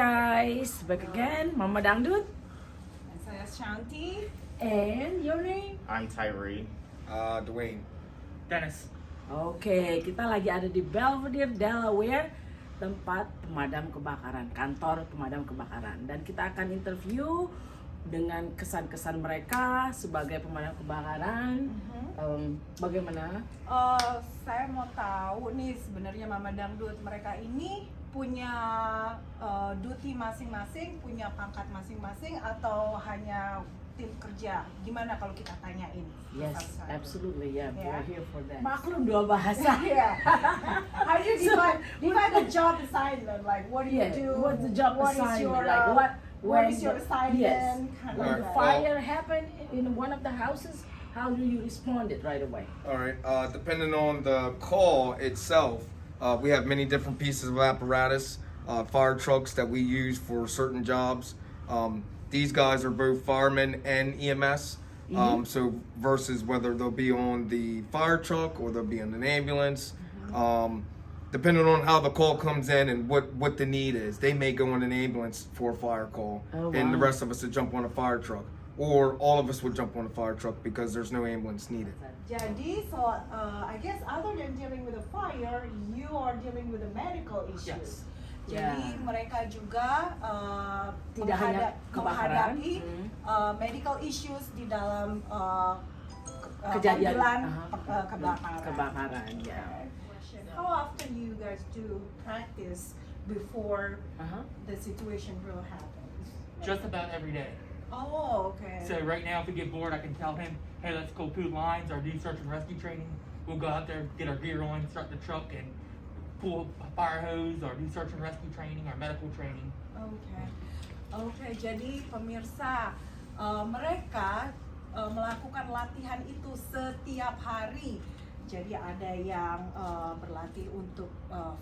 guys, back again, Mama Dangdut. Saya Shanti. And your name? I'm Tyree. Dwayne. Dennis. Oke, kita lagi ada di Belvedere, Delaware, tempat pemadam kebakaran, kantor pemadam kebakaran. Dan kita akan interview dengan kesan-kesan mereka sebagai pemadam kebakaran. Bagaimana? Saya mau tahu nih sebenarnya Mama Dangdut, mereka ini punya duty masing-masing, punya pangkat masing-masing atau hanya tim kerja? Gimana kalau kita tanyain? Yes, absolutely, yeah. Yeah. We're here for that. Maklum dua bahasa. Yeah. How do you define the job assignment? Like, what do you do? What's the job What is assignment? your, Like what is your assignment? Yes. Kind When of the that. fire happened in one of the houses, how do you respond it right away? All right. Depending on the call itself, we have many different pieces of apparatus, fire trucks that we use for certain jobs. These guys are both firemen and EMS. So versus whether they'll be on the fire truck or they'll be in an ambulance. Depending on how the call comes in and what the need is, they may go in an ambulance for a fire call, and the rest of us will jump on a fire truck, or all of us would jump on a fire truck because there's no ambulance needed. Jadi, so I guess other than dealing with a fire, you are dealing with the medical issues. Yes. Jadi mereka juga Tidak hanya kebakaran, menghadapi medical issues di dalam kejadian kebakaran. ya. How often you guys do practice before the situation will happen? Just about every day. Oh, okay. So right now, if we get bored, I can tell him, hey, let's go pull lines or do search and rescue training. We'll go out there, get our gear on, start the truck, and pull a fire hose or do search and rescue training or medical training. Okay, jadi pemirsa, mereka melakukan latihan itu setiap hari. Jadi ada yang berlatih untuk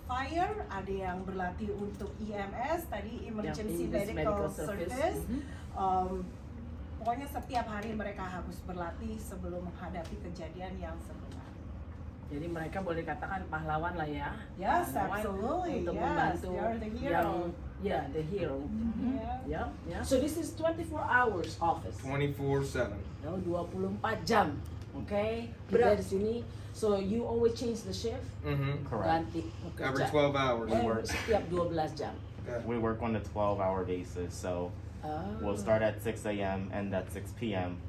fire, ada yang berlatih untuk EMS, tadi emergency medical service. Pokoknya setiap hari mereka harus berlatih sebelum menghadapi kejadian yang sebenarnya. Jadi mereka boleh katakan pahlawan lah ya. Yes, Pahlawan absolutely. Untuk Yes, membantu they are the hero. the hero. Yeah. Yeah. So this is 24 hours office. 24/7. No, 24 jam. Okay? Kita di sini. So you always change the shift? Correct. Ganti Every bekerja. 12 hours. Setiap 12 jam. We work on a 12-hour basis, so we'll start at 6 a.m. and at 6 p.m.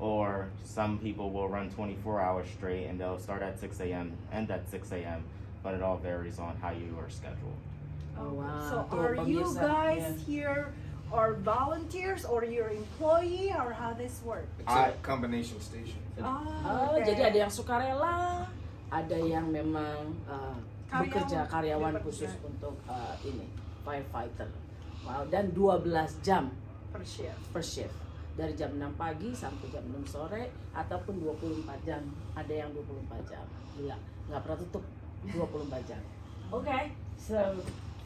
Or some people will run 24 hours straight and they'll start at 6 a.m. and at 6 a.m. But it all varies on how you are scheduled. Oh, wow. So Tuh, are you pemirsa. guys Yeah. here are volunteers or your employee or how this work? It's a combination station. Oh, okay. jadi ada yang sukarela, ada yang memang bekerja karyawan khusus untuk ini firefighter. Wow, dan 12 jam per shift. Dari jam 6 pagi sampai jam 6 sore ataupun 24 jam. Ada yang 24 jam. Gila, nggak pernah tutup 24 jam. Okay, so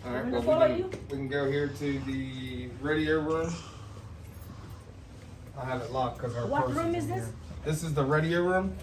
All right. I'm Well, gonna follow we you. can go here to the radio room. I have it locked because our What person's room in is this? here. This is the radio room.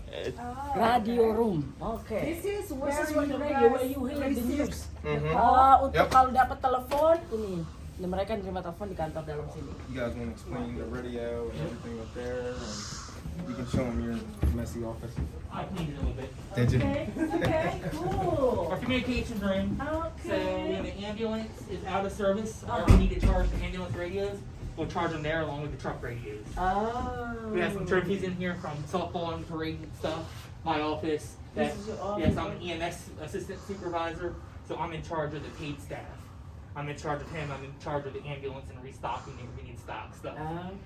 Radio room. Okay. This is This where is what you the radio where guys you hear the receive news. Untuk Yep. kalau dapat telepon ini. Nah, mereka nerima telepon di kantor dalam sini. You guys want to explain the radio and everything up there, and you can show them your messy office. I cleaned it a little bit. Did you? Okay, cool. Our communications room. So Okay. when the ambulance is out of service or we need to charge the ambulance radios, we'll charge them there along with the truck radios. Oh. We have some trophies in here from softball and parade and stuff. My office. This is your office? Yes, I'm an EMS assistant supervisor, so I'm in charge of the paid staff. I'm in charge of him. I'm in charge of the ambulance and restocking if we need stock stuff.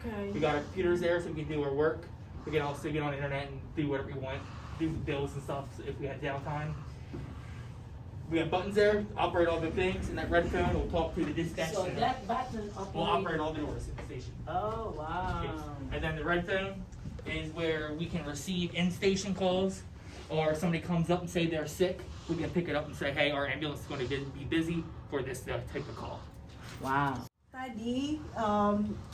Okay. We got our computers there so we can do our work. We can also get on the internet and do whatever we want, do bills and stuff if we had downtime. We have buttons there, operate all the things, and that red phone will talk to the dispatch So center. that button We'll operate all the doors in the station. Oh wow. Yes. And then the red phone is where we can receive in-station calls, or somebody comes up and say they're sick. We can pick it up and say, hey, our ambulance is going to be busy for this type of call. Wow. Tadi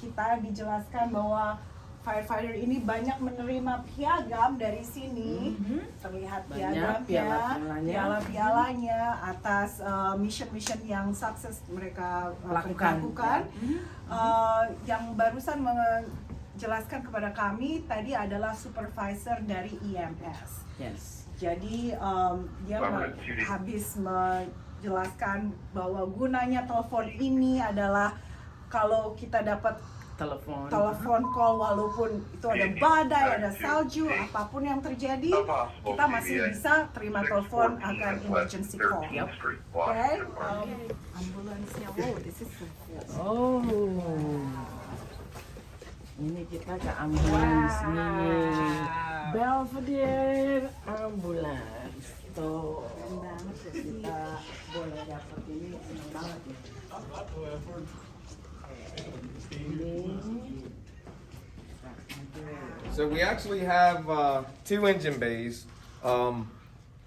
kita dijelaskan bahwa firefighter ini banyak menerima piagam dari sini. Terlihat Banyak piagamnya, piala-pialanya. piala-pialanya atas mission-mission yang sukses mereka Lakukan. lakukan. Yang barusan menjelaskan kepada kami tadi adalah supervisor dari EMS. Yes. Jadi dia habis menjelaskan bahwa gunanya telepon ini adalah kalau kita dapat telepon call walaupun itu ada badai, ada salju, apapun yang terjadi, kita masih bisa terima telepon akan emergency call. Okay? Ambulansnya, wow, this is Oh. Ini kita ke ambulans nih. Belvedere ambulans. Tuh. Kita boleh dapat ini, senang banget ya. So we actually have 2 engine bays.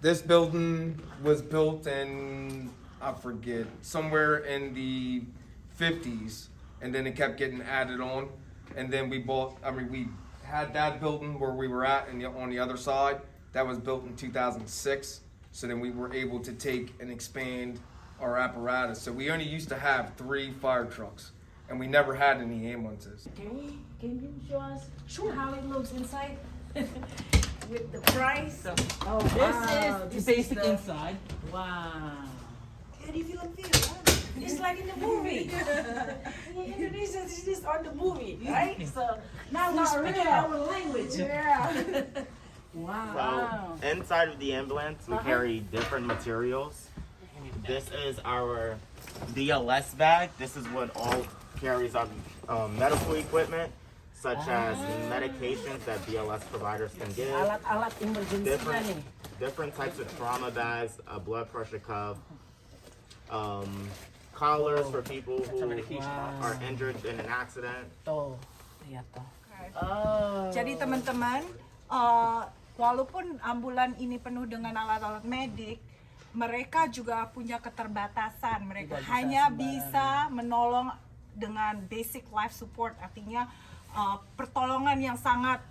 This building was built in, I forget, somewhere in the 50s, and then it kept getting added on. And then we had that building where we were at and on the other side. That was built in 2006. So then we were able to take and expand our apparatus. So we only used to have 3 fire trucks, and we never had any ambulances. Can you show us how it looks inside? with the price. Oh, This wow. is the basic the- inside. Wow. How do you feel? It's like in the movie. In Indonesia, this is on the movie, right? So now we speak our language. Yeah. Wow. So inside of the ambulance, we carry different materials. This is our BLS bag. This is what all carries our medical equipment, such as medications that BLS providers can give. Alat-alat emergency nih. Different types of trauma bags, a blood pressure cuff, collars for people who are injured in an accident. Tuh, lihat tuh. Oh. Jadi teman-teman, walaupun ambulan ini penuh dengan alat-alat medik, mereka juga punya keterbatasan. Mereka Tidak bisa hanya sembarangan. bisa menolong dengan basic life support, artinya pertolongan yang sangat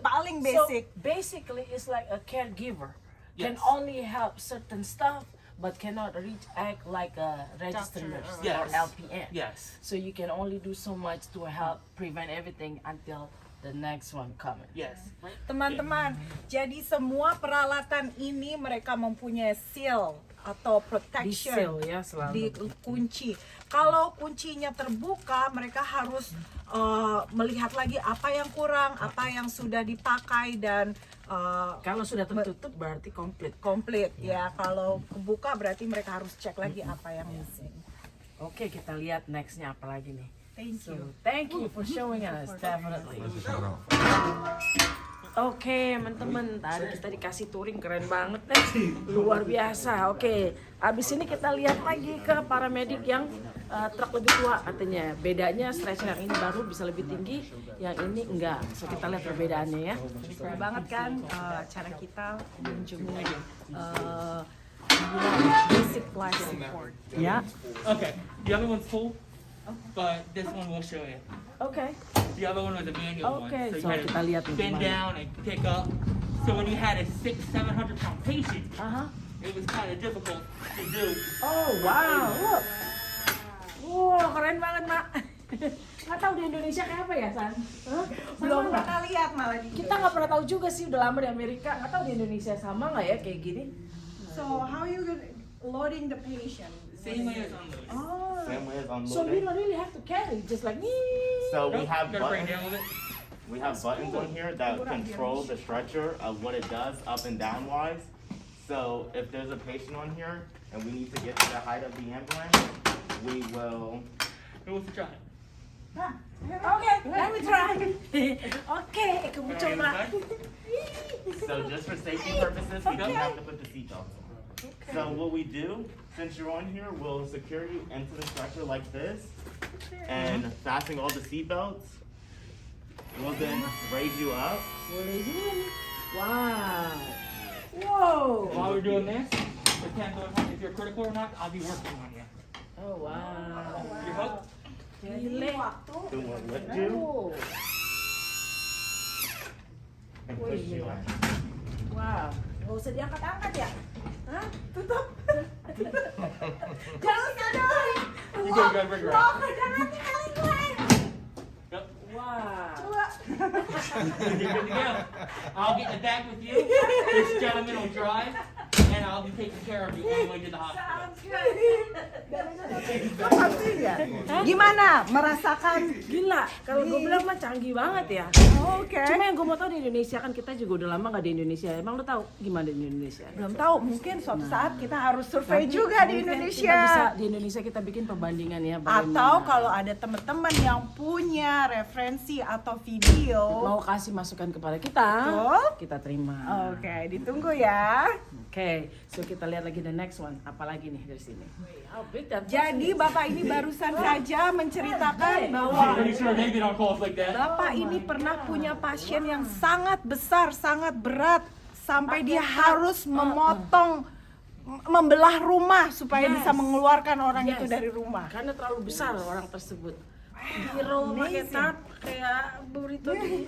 paling basic. So basically, it's like a caregiver can Yes. only help certain stuff, but cannot act like a registered Doctor, nurse Yes. or LPN. Yes. So you can only do so much to help prevent everything until the next one coming. Yes. Teman-teman, jadi semua peralatan ini mereka mempunyai seal atau protection Di-seal ya selalu. di kunci. Kalau kuncinya terbuka, mereka harus melihat lagi apa yang kurang, apa yang sudah dipakai dan Kalau sudah tertutup berarti komplit. komplit ya. Kalau kebuka berarti mereka harus cek lagi apa yang missing. Oke, kita lihat nextnya apa lagi nih. Thank So, you. thank you for showing us, definitely. Oke, teman-teman, tadi kita dikasih touring keren banget nih, luar biasa. Oke, abis ini kita lihat lagi ke paramedik yang truk lebih tua katanya. Bedanya stretcher yang ini baru bisa lebih tinggi, yang ini enggak. So kita lihat perbedaannya ya. Seru banget kan cara kita mengunjungi basic life support. Ya, Okay. The other one's full, but this one will show you. oke. The other one was a manual Okay, one. so you had kita lihat to nih bend gimana. down and pick up. So when you had a 600-700 pound patient, Aha. it was kind of difficult to do. Oh wow, look. Wow, keren banget, Mak. Nggak tahu di Indonesia kayak apa ya, San? Hah? Belum Sama nggak? pernah lihat malah di Kita nggak pernah tahu juga sih, udah lama di Amerika. Nggak tahu di Indonesia sama nggak ya kayak gini? So how you loading the patient? Same way as unloading. Oh. Same way as So we unloading. don't really have to carry, just like me. So we Nope, have gotta bring it buttons. down with it. We have buttons on here that control the stretcher of what it does up and down wise. So if there's a patient on here and we need to get to the height of the ambulance, we will. Who wants to try? Okay, let me try. Okay, kamu Alright, coba. So just for safety purposes, we don't have to put the seatbelts on. So what we do, since you're on here, we'll secure you into the stretcher like this and fasten all the seatbelts. We'll then raise you up. Boleh juga nih. Wow. Wow. While we're doing this, depends on if you're critical or not, I'll be working on you. Oh wow. You're hooked? Gile. Waktu Then we'll lift you. Oh. And push you in. Wow, nggak usah diangkat-angkat ya? Hah? Tutup. Jangan dong. You go, go, bring her out. Jangan tinggalin gue. Yep. Wow. Coba. You're good to go. I'll get in the back with you. This gentleman will drive, and I'll be taking care of you all the way to the hospital. Pastinya. Gimana? Merasakan? Gila, kalau gue bilang mah canggih banget ya. Oke. Cuma yang gue mau tahu di Indonesia kan kita juga udah lama nggak di Indonesia. Emang lo tahu gimana di Indonesia? Belum tahu, mungkin suatu saat kita harus survei juga di Mungkin Indonesia. Kita bisa di Indonesia kita bikin perbandingan ya. bagaimana. Atau kalau ada teman-teman yang punya referensi atau video, mau kasih masukan kepada kita, Betul. kita terima. oke, ditunggu ya. Oke, so kita lihat lagi the next one. Apalagi nih dari sini. Jadi Bapak ini barusan saja menceritakan bahwa Pretty sure they've been on calls like that. Bapak ini pernah punya pasien yang sangat besar, sangat berat, sampai dia harus memotong, membelah rumah supaya bisa mengeluarkan orang itu dari rumah. Karena terlalu besar orang tersebut. Hero pakai tap kayak burrito di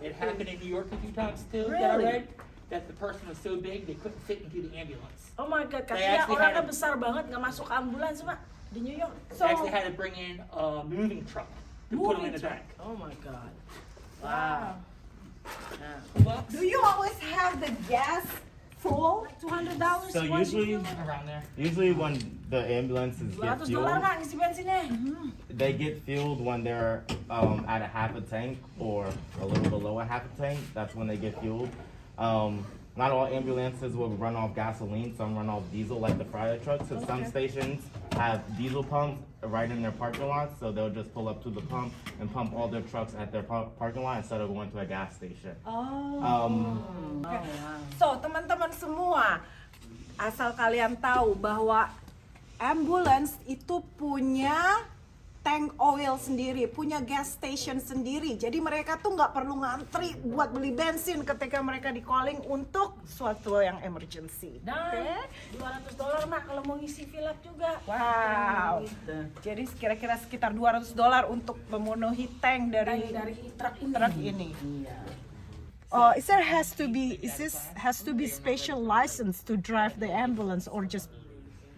It happened in New York a few times too. That I Really? read that the person was so big they couldn't fit into the ambulance. Oh my god, They katanya actually orangnya had a- besar banget nggak masuk ambulans Pak di New York. They actually had to bring in a moving truck to put them in the back. Oh my god. Wow. Nah, Do you always have the gas full? $200 So usually Around there. when the ambulances get $200 fueled, Pak ngisi bensinnya. they get fueled when they're at a half a tank or a little below a half a tank. That's when they get fueled. Not all ambulances will run off gasoline. Some run off diesel, like the fire trucks. And some stations have diesel pumps right in their parking lots, so they'll just pull up to the pump and pump all their trucks at their parking lot instead of going to a gas station. So, teman-teman semua, asal kalian tahu bahwa ambulance itu punya tank oil sendiri, punya gas station sendiri. Jadi mereka tuh nggak perlu ngantri buat beli bensin ketika mereka di calling untuk suatu yang emergency. Dan $200 Mak kalau mau ngisi fill up juga. Wow. Gitu. Jadi kira-kira sekitar $200 untuk memenuhi tank dari truk ini. Iya. Is this has to be special license to drive the ambulance or just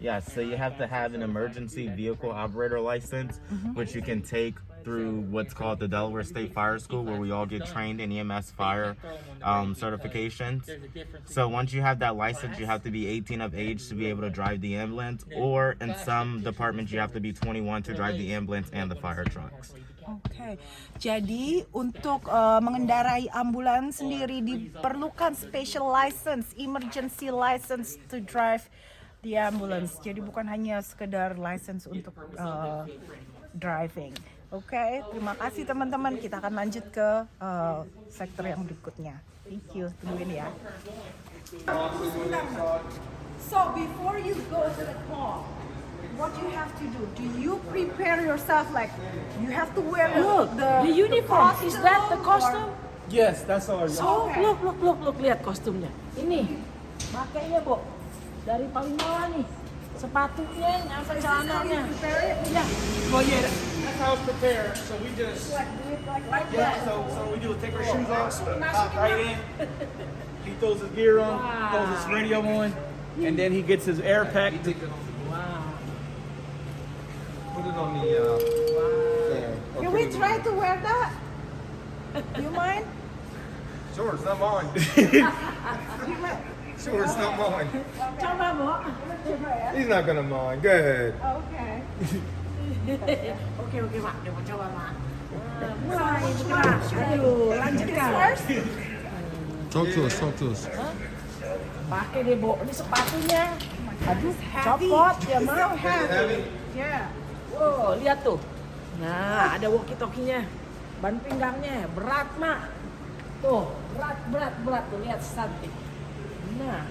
Yes, so you have to have an emergency vehicle operator license, which you can take through what's called the Delaware State Fire School, where we all get trained in EMS fire certifications. So once you have that license, you have to be 18 of age to be able to drive the ambulance, or in some departments, you have to be 21 to drive the ambulance and the fire trucks. Oke, jadi untuk mengendarai ambulans sendiri diperlukan special license, emergency license to drive the ambulance. Jadi bukan hanya sekedar license untuk driving. Oke, terima kasih teman-teman. Kita akan lanjut ke sektor yang berikutnya. Thank you, tungguin ya. So before you go to the call, what you have to do you prepare yourself like you have to wear The uniform, is that the costume? Yes, that's all. Oh, look, lihat kostumnya. Ini, pakainya, Bu. Dari paling bawah nih. Sepatunya, sampai celananya. Ya. Well, yeah, that's how it's prepared. So we just, yeah. So we do take our shoes off, hop right in. He throws his gear on, throws his radio on, and then he gets his air pack. Wow. Put it on the there. Can we try to wear that? You mind? Sure, it's not mine. Sure, it's not mine. Coba, Bu. He's not gonna mind. Go ahead. Okay. Oke, Mak. Coba, Mak. Mulai, Mak. Ayo, lanjutkan. Talk to us. Pakai deh, Bu. Ini sepatunya. Aduh, Heavy. copot ya, It's Mak. so heavy. Yeah. Wow, lihat tuh. Nah, ada walkie-talkie-nya. Ban pinggangnya berat, Mak. Tuh, berat tuh. Lihat Shanti. Nah,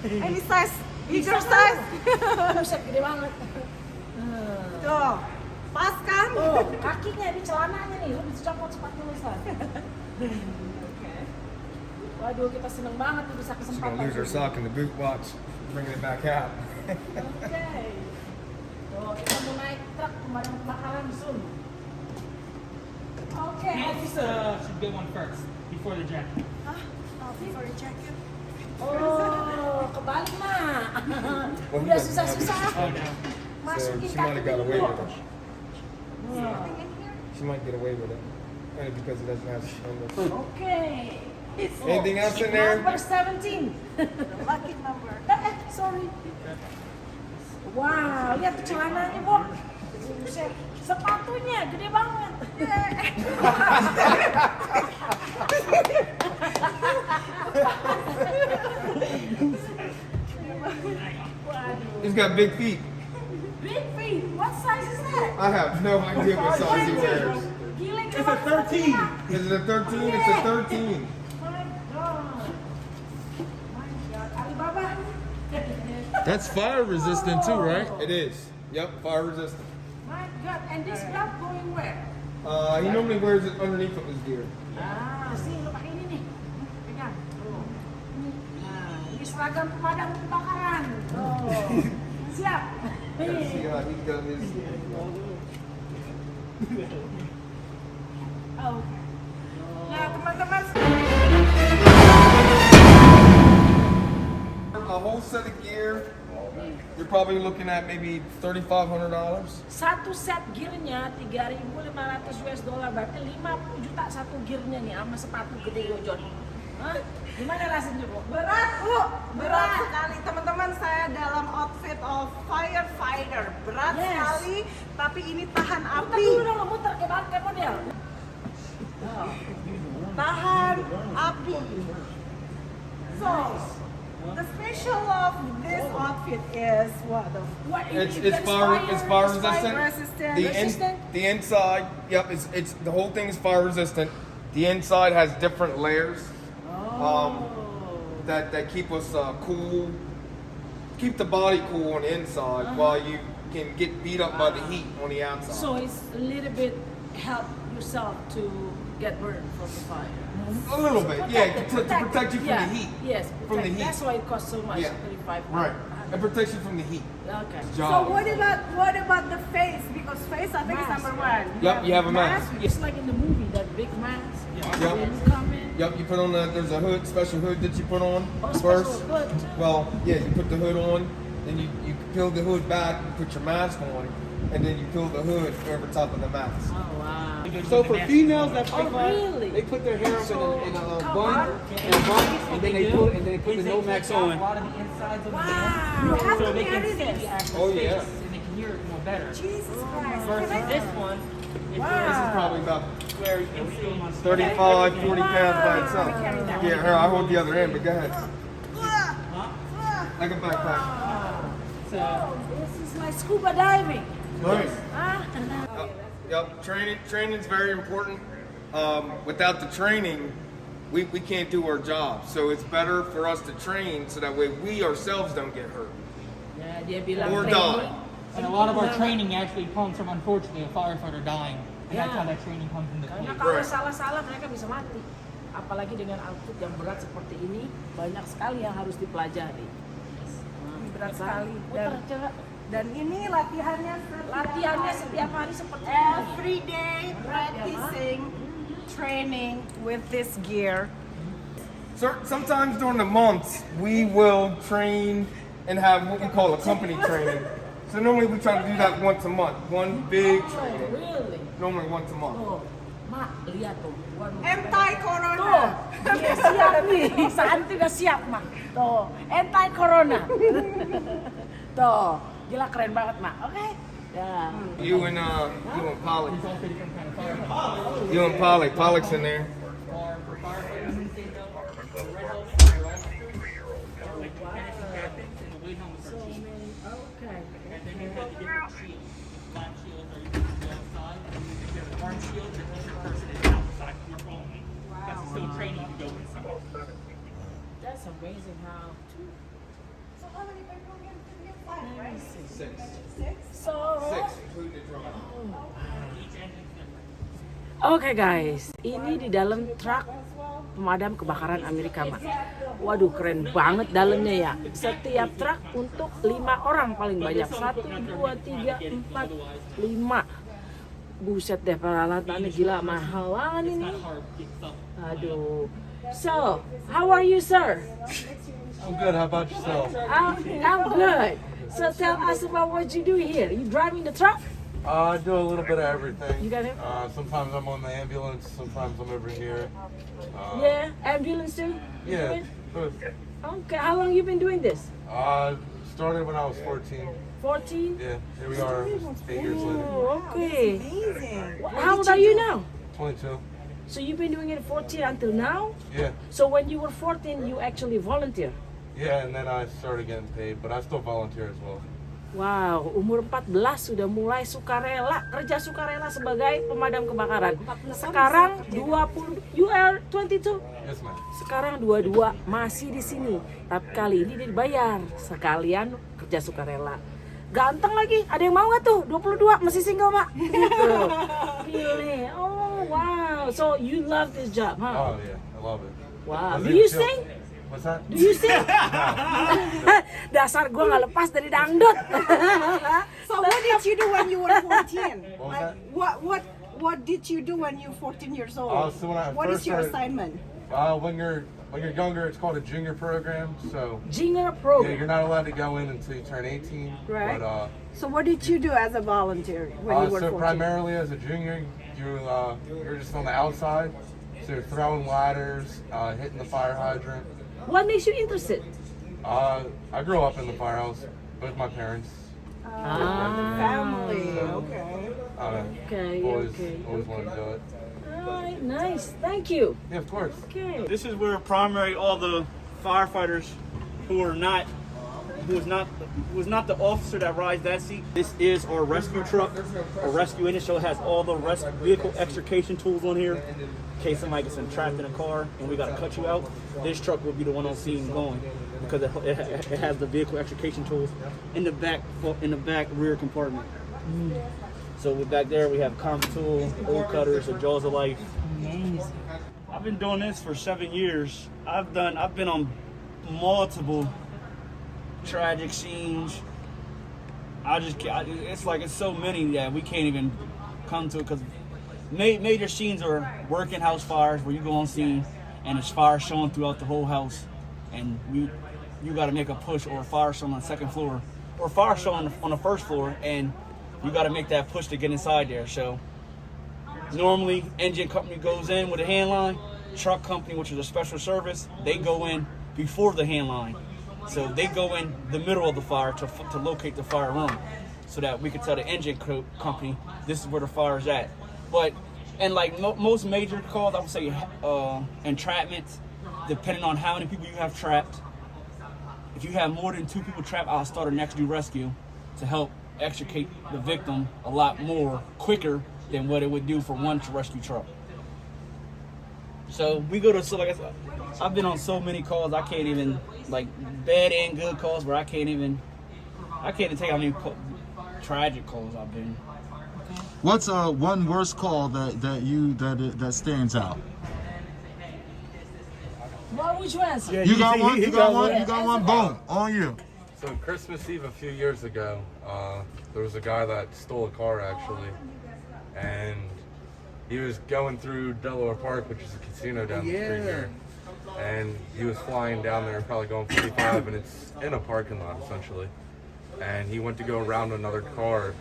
Any size? Bigger size? buset gede banget. Tuh. Pas kan? Tuh, kakinya di celananya nih, lu bisa copot sepatu San. Waduh, kita seneng banget nih bisa She's kesempatan. gonna lose her sock in the boot watch, bringing it back out. Oke. Tuh, kita mau naik truk kemarin bakalan soon. Okay. Nancy should get one first before before the jacket. Hah? Oh, before you check it. Oh, kebalik mak. Well, he Udah doesn't have susah-susah. Oh no. So Masukin she might kaki have got away dulu. with it. She might get away with it. Only because it doesn't have numbers. Okay. It's Anything else in there? number 17. Lucky number. Sorry. Wow, lihat celananya, Bu. Buset. Sepatunya gede banget. He's got big feet. Big feet. What size is that? I have no idea what size he wears. Gila, It's a 13. Is it a 13? It's a 13. My God. My God. Alibaba. That's fire resistant too, right? It is. Yep, fire resistant. My God. And this belt going where? He normally wears it underneath of his gear. Ah, sih, lo pakai ini nih. Pegang. Tuh. Nah, ini seragam pemadam kebakaran. Oh. Siap. See, he got his. Oh, okay. Nah, teman-teman, A whole set of gear, you're probably looking at maybe $3,500. Satu set gearnya 3.500 US dollar, berarti 50 juta satu gearnya nih sama sepatu gede Yojon. Hah? Gimana rasanya, Bu? berat Bu, berat sekali teman-teman. Saya dalam outfit of firefighter, berat Yes. sekali. Tapi ini tahan Muter api, dulu dong, muter kayak model. tahan api. So, the special of this outfit is what? What, It's fire resistant. resistant. The inside, yep, it's the whole thing is fire resistant. The inside has different layers that keep us cool, keep the body cool on the inside while you can get beat up by the heat on the outside. So it's a little bit help yourself to get burned from the fire. A little bit, yeah, to protect you from Yeah, the heat. Yes, From the heat. That's why it costs so much. Yeah. 35. Right. It protects you from the heat. Okay. So Job. what about the face? Because face I think is Mask. number one. Yep, you have a mask. It's like in the movie, that big mask. Yep. When you come in. Yep, you put on there's a hood, special hood that you put on Oh, first. special hood, too. Well, yeah, you put the hood on, then you peel the hood back, you put your mask on, and then you peel the hood over top of the mask. Oh wow. So for females that Oh, really? they put their hair up in a come bun, on. and then they put the no max on. A lot of the insides of the Wow. You door, have so to they can carry see this. the actual Oh, space yeah. and they can hear it more better. Jesus Christ. Versus this one, This is probably about where you can see 35, 40 pounds by itself. carry that. Yeah, here, I hold the other end, but go ahead. Like a backpack. So Oh, this is like scuba diving. Right. Ah. Yep, training's very important. Without the training, we can't do our job. So it's better for us to train so that way we ourselves don't get hurt. Ya, dia bilang Or training. and a lot of our training actually comes from, unfortunately, a firefighter dying. And that's Yeah. how that training comes into Karena play. kalau Right. salah-salah mereka bisa mati. Apalagi dengan outfit yang berat seperti ini, banyak sekali yang harus dipelajari. Berat sekali. Muter, coba. Dan ini latihannya Setiap hari seperti ini. every day practicing training with this gear. Sometimes during the months, we will train and have what we call a company training. So normally we try to do that once a month. One big Oh, training. really? Normally once a month. Tuh, Mak, lihat tuh. Waduh. Anti-corona. Tuh, dia siap nih. Shanti udah siap, Mak. Tuh, anti-corona. Tuh, gila keren banget, Mak. Oke. Ya. You and Polly. There's also different kind of firefighters. You and Polly. Polly's in there. Or for firefighters in the state, though, the red helmets are your officers, like the lieutenants and captains, and the white helmets are chiefs. Okay. And then you have the different shields. Black shields are used to go outside. If you have an orange shield, that means your person is outside from your phone. That's still training to go inside. That's amazing how. So how many people can you find, right? Six. So. Including the drum. Each engine's different. Oke guys, ini di dalam truk pemadam kebakaran Amerika, Mak. Waduh, keren banget dalamnya ya. Setiap truk untuk 5 orang paling banyak. 1, 2, 3, 4, 5. Buset deh, peralatannya gila mahal banget It's ini. not hard to get stuff Aduh. So, how are you, sir? I'm good. How about yourself? I'm good. So tell us about what you do here. You driving the truck? I do a little bit of everything. You got it? Sometimes I'm on the ambulance. Sometimes I'm over here. Yeah, ambulance too? Yeah. Both. Okay, how long you been doing this? Started when I was 14. 14? Yeah. Here we are, 8 years later. Oh, okay. Amazing. How old are you now? 22. So you've been doing it 14 until now? Yeah. So when you were 14, you actually volunteer? Yeah, and then I started getting paid, but I still volunteer as well. Wow, umur 14 sudah mulai sukarela, kerja sukarela sebagai pemadam kebakaran. Sekarang 20, you are 22? Yes, ma'am. Sekarang 22 masih di sini, tapi kali ini dia dibayar sekalian kerja sukarela. Ganteng lagi, ada yang mau nggak tuh? 22 masih single pak? Gitu. Pilih. Oh wow, so you love this job, huh? Oh, yeah. I love it. Wow. Does Do it you feel- sing? What's that? Do you sing? Dasar gue nggak lepas dari dangdut. So what did you do when you were 14? What was that? What did you do when you were 14 years old? So when I What first is your started- assignment? When you're younger, it's called a junior program. So Jinger yeah, program. you're not allowed to go in until you turn 18. Right. But So what did you do as a volunteer when you were so 14? primarily as a junior, you're just on the outside. So you're throwing ladders, hitting the fire hydrant. What makes you interested? I grew up in the firehouse with my parents. Family, okay. Okay, Always okay. wanted to do it. Alright, nice. Thank you. Yeah, of course. Okay. This is where primarily all the firefighters who was not the officer that rides that seat. This is our rescue truck, our rescue engine. So it has all the vehicle extrication tools on here. In case somebody gets entrapped in a car and we got to cut you out, this truck will be the one on scene going because it has the vehicle extrication tools in the back rear compartment. So back there we have comp tool, old cutters, the jaws of life. Amazing. I've been doing this for 7 years. I've been on multiple tragic scenes. It's so many that we can't even come to it because major scenes are working house fires where you go on scene and there's fire showing throughout the whole house, and you got to make a push, or a fire showing on the second floor, or a fire showing on the first floor, and you got to make that push to get inside there. So normally engine company goes in with a hand line, truck company, which is a special service, they go in before the hand line. So they go in the middle of the fire to locate the fire room so that we can tell the engine company this is where the fire is at. But, and like most major calls, I would say entrapments, depending on how many people you have trapped. If you have more than 2 people trapped, I'll start a next do rescue to help extricate the victim a lot more quicker than what it would do for one rescue truck. So we go to, so like I said, I've been on so many calls, I can't even, like bad and good calls where I can't even tell you how many tragic calls I've been. What's one worst call that stands out? What would you answer? Yeah, You got one. he You got one. one. You got one. Boom. On you. So Christmas Eve a few years ago, there was a guy that stole a car actually, and he was going through Delaware Park, which is a casino down the street here, and he was flying down there, probably going 45, and it's in a parking lot essentially, and he went to go around another car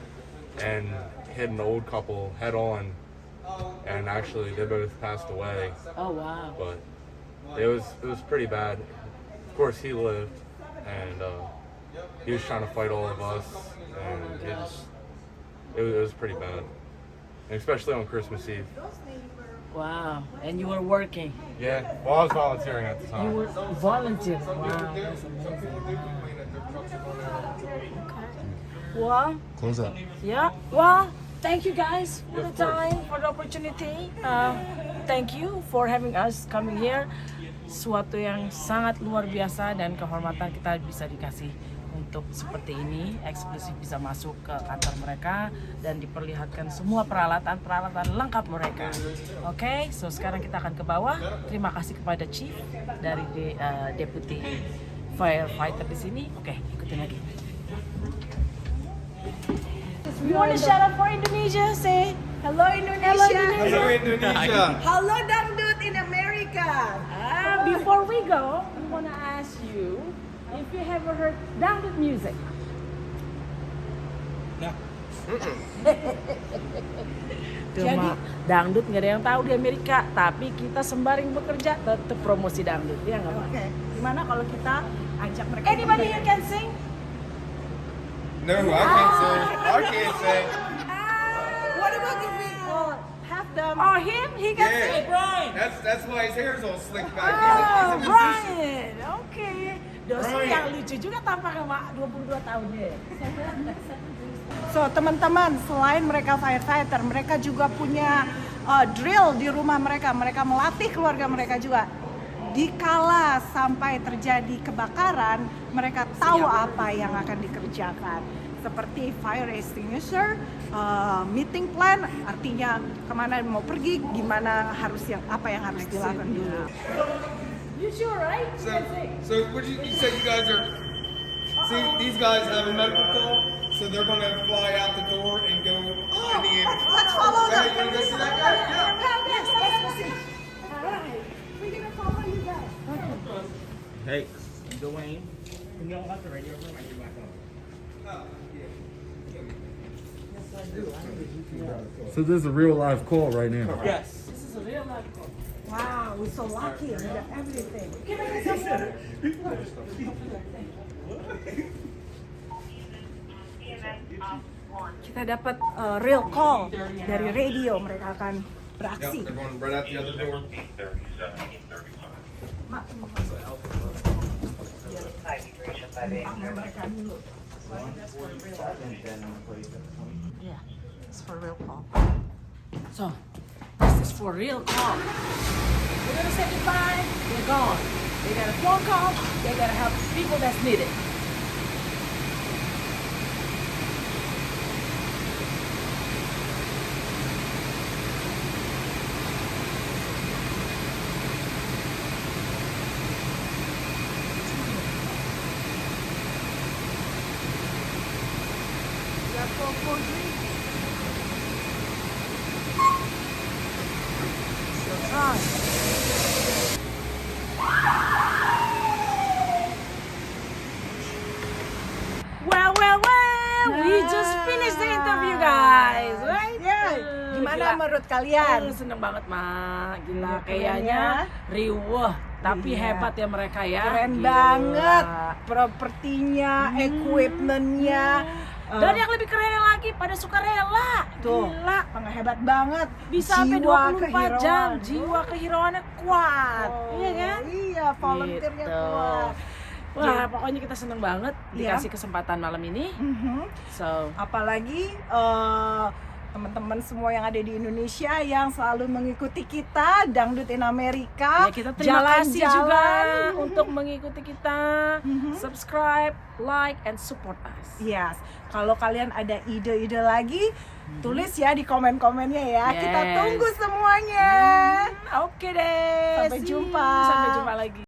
and hit an old couple head on, and actually they both passed away. Oh wow. But it was pretty bad. Of course, he lived, and he was trying to fight all of us, and it was pretty bad, and especially on Christmas Eve. Wow. And you were working. Yeah, well, I was volunteering at the You time. were volunteering. Wow, that's amazing. Okay. Well, Close up. yeah. Well, thank you guys for the time, for the opportunity. Thank you for having us coming here. Suatu yang sangat luar biasa dan kehormatan kita bisa dikasih untuk seperti ini, eksklusif bisa masuk ke kantor mereka dan diperlihatkan semua peralatan lengkap mereka. Oke, so sekarang kita akan ke bawah. Terima kasih kepada Chief dari Deputy Firefighter di sini. Oke, ikutin lagi. You want to shout out for Indonesia? Say Hello Indonesia. hello Indonesia. Hello, Indonesia. Hello Dangdut in America. Amerika. Before we go, I wanna ask you if you ever heard Dangdut music. Nah. Cuma dangdut nggak ada yang tahu di Amerika, tapi kita sembaring bekerja tetap promosi dangdut, ya nggak Mak? Oke, gimana kalau kita ajak mereka? Anybody here can sing? No, I can't sing. I can't sing. What about if we have them? Oh, him? He can Yeah. sing. Brian! That's why his hair's all slicked back. Oh, He's a musician. Brian. Oke. Dosen Brian. yang lucu juga tampaknya Mak, 22 tahunnya. So teman-teman, selain mereka firefighter, mereka juga punya drill di rumah mereka. Mereka melatih keluarga mereka juga. Dikala sampai terjadi kebakaran, mereka tahu apa yang akan dikerjakan. Seperti fire extinguisher, meeting plan, artinya kemana mau pergi, gimana apa yang harus dilakukan dulu. You sure, right? You can sing. So you said you guys are. See, these guys have a medical call, so they're gonna fly out the door and go in the air. Let's follow them. You wanna go see that guy? Yeah. Yes, let's go see. Alright, we're gonna follow you guys. Hey, Dwayne, can y'all have the radio room? I get back on. So this is a real live call right now. Yes. This is a real life call. Wow, we're so lucky. We got everything. Can I get some water? Kita dapat real call dari radio, mereka akan beraksi. Yep, they're going right out the other door. Yeah, it's for real call. So, this is for real call. We're gonna say goodbye, they're gone. They got a phone call, they gotta help people that's needed. Well, we just finished the interview, guys, right? Yeah, gimana menurut kalian? Seneng banget, Mak. Gila, Iya, kayaknya riweh, tapi Iya. hebat ya mereka ya. Keren Gila. banget, propertinya, equipmentnya. Dan yang lebih keren lagi, pada sukarela. Tuh, Gila. hebat banget. Bisa sampai Jiwa 24 jam, kehirauan. jiwa kehirauannya kuat. Oh, Iya kan? Iya, volunteernya Gitu. kuat. Wah, pokoknya kita seneng banget Iya. dikasih kesempatan malam ini. Mhm. So, Apalagi teman-teman semua yang ada di Indonesia yang selalu mengikuti kita Dangdut in Amerika. ya kita terima kasih juga Jalan-jalan. untuk mengikuti kita. Subscribe, like, and support us. Yes, kalau kalian ada ide-ide lagi, tulis ya di komen-komennya ya. Kita Yes. tunggu semuanya. Oke deh. Sampai see you. jumpa. Sampai jumpa lagi.